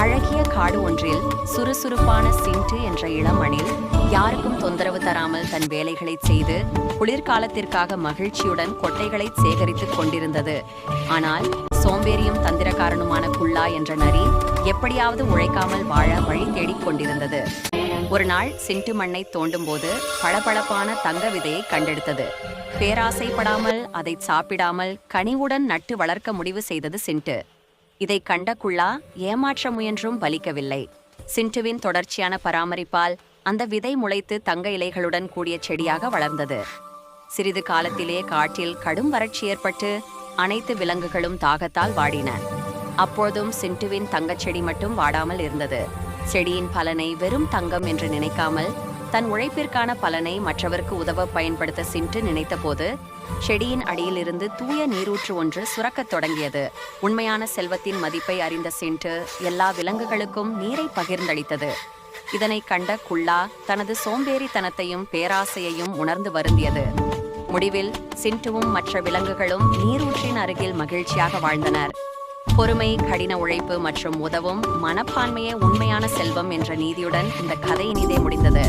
அழகிய காடு ஒன்றில் சுறுசுறுப்பான சிண்டு என்ற இளம் அணில் யாருக்கும் தொந்தரவு தராமல் தன் வேலைகளை செய்து குளிர்காலத்திற்காக மகிழ்ச்சியுடன் கொட்டைகளை சேகரித்துக் கொண்டிருந்தது. ஆனால் சோம்பேறியும் தந்திரக்காரனுமான குல்லா என்ற நரி எப்படியாவது உழைக்காமல் வாழ வழி தேடிக் கொண்டிருந்தது. ஒரு நாள் சிண்டு மண்ணை தோண்டும் போது பளபளப்பான தங்க விதையை கண்டெடுத்தது. பேராசைப்படாமல் அதை சாப்பிடாமல் கனிவுடன் நட்டு வளர்க்க முடிவு செய்தது சிண்டு. இதை கண்ட குல்லா ஏமாற்ற முயன்றும் பலிக்கவில்லை. சிண்டுவின் தொடர்ச்சியான பராமரிப்பால் அந்த விதை முளைத்து தங்க இலைகளுடன் கூடிய செடியாக வளர்ந்தது. சிறிது காலத்திலே காட்டில் கடும் வறட்சி ஏற்பட்டு அனைத்து விலங்குகளும் தாகத்தால் வாடின. அப்போதும் சிண்டுவின் தங்கச்செடி மட்டும் வாடாமல் இருந்தது. செடியின் பலனை வெறும் தங்கம் என்று நினைக்காமல் தன் உழைப்பிற்கான பலனை மற்றவருக்கு உதவ பயன்படுத்த சிண்டு நினைத்த போது செடியின் அடியிலிருந்து தூய நீரூற்று ஒன்று சுரக்கத் தொடங்கியது. உண்மையான செல்வத்தின் மதிப்பை அறிந்த சிண்டு எல்லா விலங்குகளுக்கும் நீரை பகிர்ந்தளித்தது. இதனை கண்ட குல்லா தனது சோம்பேறித்தனத்தையும் பேராசையையும் உணர்ந்து வருந்தியது. முடிவில் சிண்டுவும் மற்ற விலங்குகளும் நீரூற்றின் அருகில் மகிழ்ச்சியாக வாழ்ந்தனர். பொறுமை, கடின உழைப்பு மற்றும் உதவும் மனப்பான்மையே உண்மையான செல்வம் என்ற நீதியுடன் இந்த கதை இனிதே முடிந்தது.